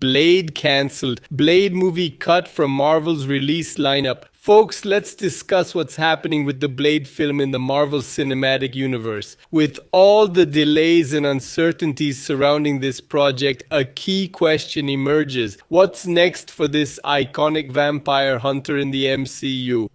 Blade cancelled. Blade movie cut from Marvel's release lineup. Folks, let's discuss what's happening with the Blade film in the Marvel Cinematic Universe. With all the delays and uncertainties surrounding this project, a key question emerges. What's next for this iconic vampire hunter in the MCU?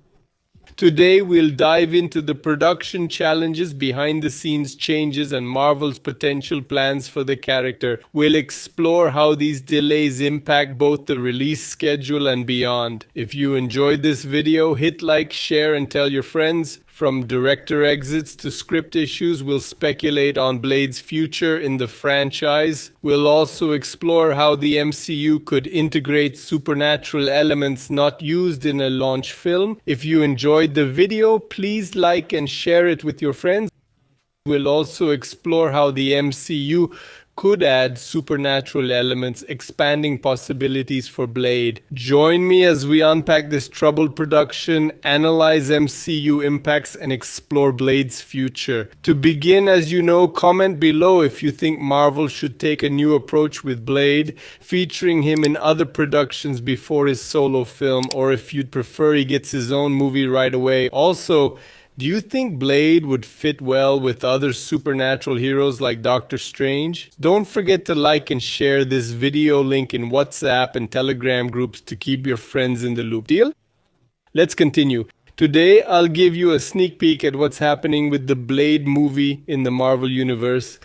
Today we'll dive into the production challenges, behind the scenes changes, and Marvel's potential plans for the character. We'll explore how these delays impact both the release schedule and beyond. If you enjoyed this video, hit like, share, and tell your friends. From director exits to script issues, we'll speculate on Blade's future in the franchise. We'll also explore how the MCU could integrate supernatural elements not used in a launch film. If you enjoyed the video, please like and share it with your friends. We'll also explore how the MCU could add supernatural elements, expanding possibilities for Blade. Join me as we unpack this troubled production, analyze MCU impacts, and explore Blade's future. To begin, as you know, comment below if you think Marvel should take a new approach with Blade, featuring him in other productions before his solo film, or if you'd prefer he gets his own movie right away. Also, do you think Blade would fit well with other supernatural heroes like Doctor Strange? Don't forget to like and share this video link in WhatsApp and Telegram groups to keep your friends in the loop. Deal? Let's continue. Today, I'll give you a sneak peek at what's happening with the Blade movie in the Marvel Universe.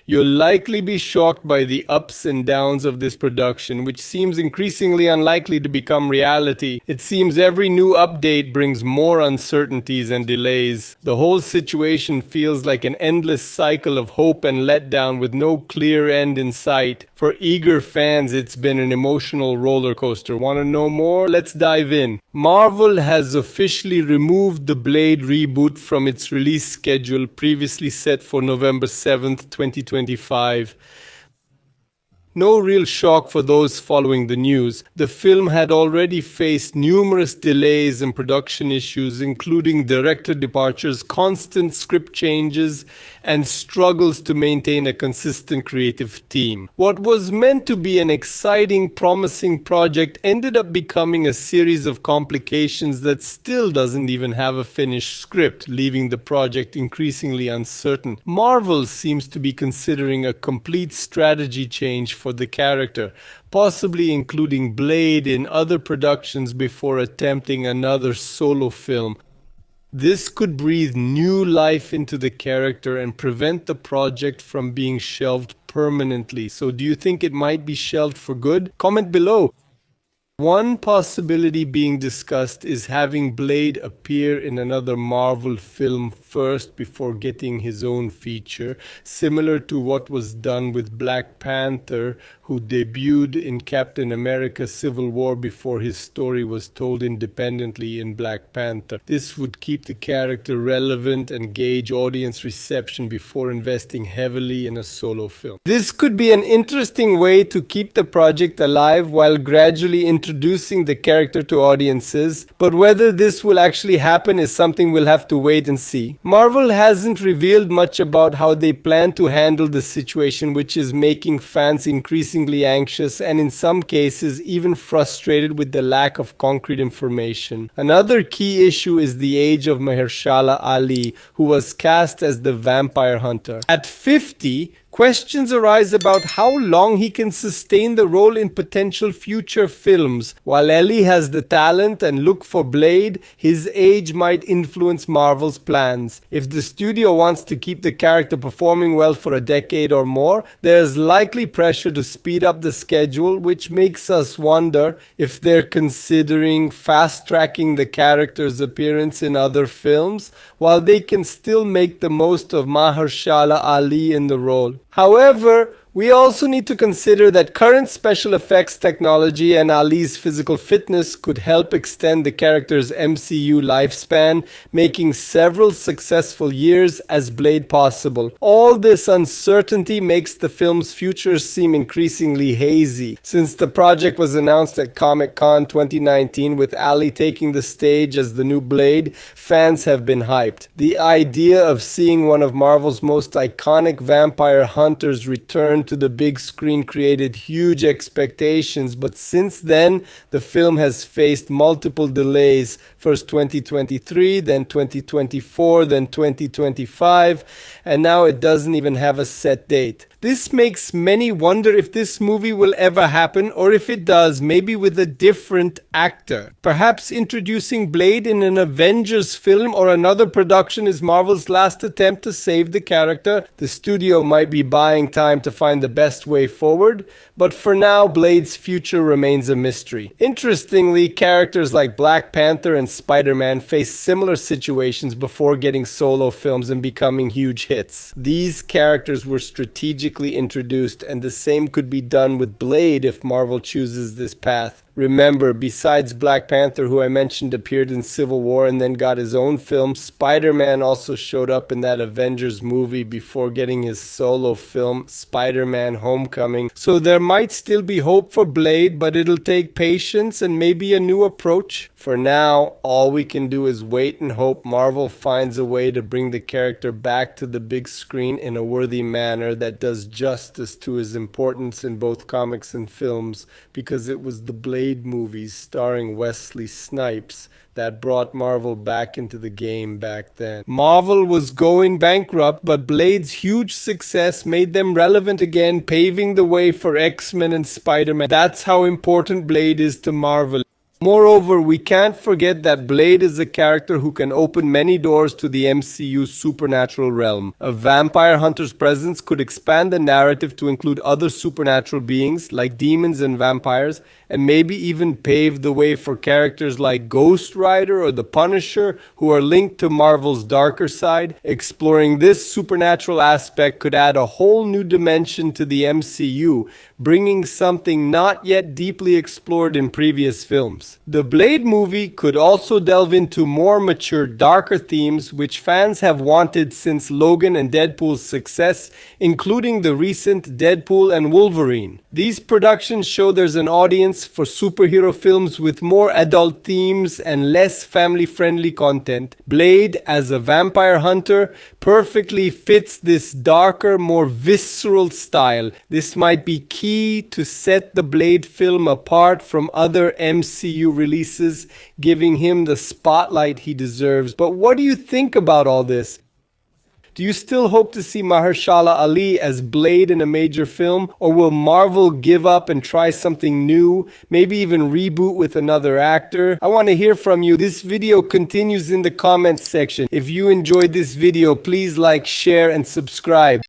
You'll likely be shocked by the ups and downs of this production, which seems increasingly unlikely to become reality. It seems every new update brings more uncertainties and delays. The whole situation feels like an endless cycle of hope and letdown with no clear end in sight. For eager fans, it's been an emotional roller coaster. Want to know more? Let's dive in. Marvel has officially removed the Blade reboot from its release schedule, previously set for November 7th, 2025. No real shock for those following the news. The film had already faced numerous delays and production issues, including director departures, constant script changes, and struggles to maintain a consistent creative team. What was meant to be an exciting, promising project ended up becoming a series of complications that still doesn't even have a finished script, leaving the project increasingly uncertain. Marvel seems to be considering a complete strategy change for the character, possibly including Blade in other productions before attempting another solo film. This could breathe new life into the character and prevent the project from being shelved permanently. So do you think it might be shelved for good? Comment below. One possibility being discussed is having Blade appear in another Marvel film first before getting his own feature, similar to what was done with Black Panther, who debuted in Captain America: Civil War before his story was told independently in Black Panther. This would keep the character relevant and gauge audience reception before investing heavily in a solo film. This could be an interesting way to keep the project alive while gradually introducing the character to audiences, but whether this will actually happen is something we'll have to wait and see. Marvel hasn't revealed much about how they plan to handle the situation, which is making fans increasingly anxious and in some cases even frustrated with the lack of concrete information. Another key issue is the age of Mahershala Ali, who was cast as the vampire hunter. At 50, questions arise about how long he can sustain the role in potential future films. While Ellie has the talent and look for Blade, his age might influence Marvel's plans. If the studio wants to keep the character performing well for a decade or more, there is likely pressure to speed up the schedule, which makes us wonder if they're considering fast-tracking the character's appearance in other films, while they can still make the most of Mahershala Ali in the role. However, we also need to consider that current special effects technology and Ali's physical fitness could help extend the character's MCU lifespan, making several successful years as Blade possible. All this uncertainty makes the film's future seem increasingly hazy. Since the project was announced at Comic-Con 2019 with Ali taking the stage as the new Blade, fans have been hyped. The idea of seeing one of Marvel's most iconic vampire hunters return to the big screen created huge expectations, but since then, the film has faced multiple delays. First 2023, then 2024, then 2025, and now it doesn't even have a set date. This makes many wonder if this movie will ever happen, or if it does, maybe with a different actor. Perhaps introducing Blade in an Avengers film or another production is Marvel's last attempt to save the character. The studio might be buying time to find the best way forward, but for now, Blade's future remains a mystery. Interestingly, characters like Black Panther and Spider-Man face similar situations before getting solo films and becoming huge hits. These characters were strategically introduced, and the same could be done with Blade if Marvel chooses this path. Remember, besides Black Panther, who I mentioned appeared in Civil War and then got his own film, Spider-Man also showed up in that Avengers movie before getting his solo film, Spider-Man Homecoming. So there might still be hope for Blade, but it'll take patience and maybe a new approach. For now, all we can do is wait and hope Marvel finds a way to bring the character back to the big screen in a worthy manner that does justice to his importance in both comics and films, because it was the Blade movies starring Wesley Snipes that brought Marvel back into the game back then. Marvel was going bankrupt, but Blade's huge success made them relevant again, paving the way for X-Men and Spider-Man. That's how important Blade is to Marvel. Moreover, we can't forget that Blade is a character who can open many doors to the MCU's supernatural realm. A vampire hunter's presence could expand the narrative to include other supernatural beings like demons and vampires, and maybe even pave the way for characters like Ghost Rider or the Punisher, who are linked to Marvel's darker side. Exploring this supernatural aspect could add a whole new dimension to the MCU, bringing something not yet deeply explored in previous films. The Blade movie could also delve into more mature, darker themes which fans have wanted since Logan and Deadpool's success, including the recent Deadpool and Wolverine. These productions show there's an audience for superhero films with more adult themes and less family-friendly content. Blade, as a vampire hunter, perfectly fits this darker, more visceral style. This might be key to set the Blade film apart from other MCU releases, giving him the spotlight he deserves. But what do you think about all this? Do you still hope to see Mahershala Ali as Blade in a major film? Or will Marvel give up and try something new? Maybe even reboot with another actor? I want to hear from you. This video continues in the comments section. If you enjoyed this video, please like, share, and subscribe.